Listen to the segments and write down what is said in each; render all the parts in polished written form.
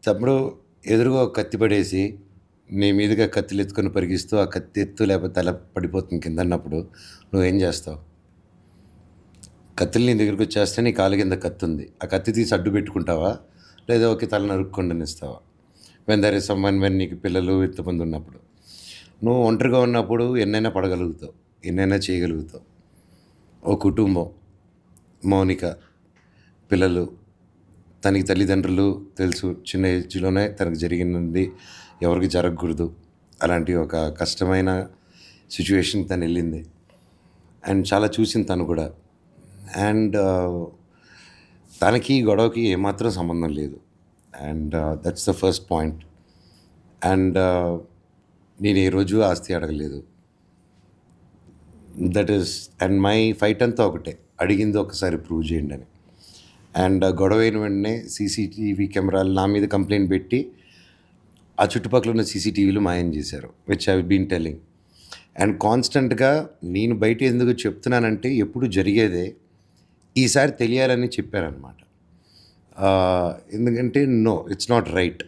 తమ్ముడు ఎదురుగా ఒక కత్తి పడేసి, నీ మీదుగా కత్తులెత్తుకొని పరిగిస్తూ, ఆ కత్తి ఎత్తు లేకపోతే తల పడిపోతుంది కిందన్నప్పుడు నువ్వేం జేస్తావు? కత్తులు నీ దగ్గరకొచ్చేస్తే నీ కాలు కింద కత్తుంది. ఆ కత్తి తీసి అడ్డు పెట్టుకుంటావా? లేదా ఓకే తల నరుక్కొండనిస్తావా? When there is someone when నీకు పిల్లలు ఇంతమందున్నప్పుడు. నువ్వు ఒంటరిగా ఉన్నప్పుడు ఎన్నైనా పడగలుగుతావు. ఎన్నైనా చేయగలుగుతావు. ఓ కుటుంబం, మౌనిక, పిల్లలు, తనకి తల్లిదండ్రులు తెలుసు. చిన్న ఏజ్‌లోనే తనకు జరిగినది ఎవరికీ జరగకూడదు. అలాంటి ఒక కష్టమైన సిట్యుయేషన్‌కి తనెళ్ళింది. అండ్ చాలా చూసింది తను కూడా. అండ్ తనకి ఈ గొడవకి ఏమాత్రం సంబంధం లేదు. And that's the first point. And నేను ఏ రోజు ఆస్తి అడగలేదు. That is and my fight అంతా ఒకటే. అడిగింది ఒకసారి ప్రూవ్ చేయండి అని. అండ్ గొడవైన వెంటనే సీసీటీవీ కెమెరాలు నా మీద కంప్లైంట్ పెట్టి ఆ చుట్టుపక్కల ఉన్న సీసీటీవీలు మాయం చేశారు. Which I been telling. And కాన్స్టెంట్గా నేను బయట ఎందుకు చెప్తున్నానంటే ఎప్పుడు జరిగేదే ఈసారి తెలియాలని చెప్పారనమాట. ఎందుకంటే నో ఇట్స్ నాట్ రైట్.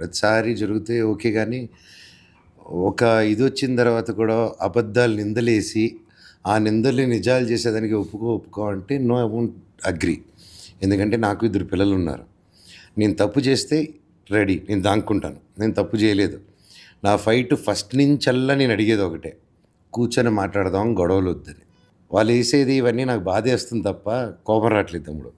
ప్రతిసారి జరిగితే ఓకే, కానీ ఒక ఇది వచ్చిన తర్వాత కూడా అబద్ధాలు నిందలేసి ఆ నిందల్ని నిజాలు చేసేదానికి ఒప్పుకో అంటే నో ఐ వోంట్ అగ్రీ. ఎందుకంటే నాకు ఇద్దరు పిల్లలు ఉన్నారు. నేను తప్పు చేస్తే రెడీ, నేను దాక్కుంటాను. నేను తప్పు చేయలేదు. నా ఫైట్ ఫస్ట్ నుంచల్లా నేను అడిగేది ఒకటే, కూర్చొని మాట్లాడదాం, గొడవలు వద్దని. వాళ్ళు వేసేది ఇవన్నీ నాకు బాధేస్తుంది తప్ప కోపం రావట్లేదు తమ్ముడు.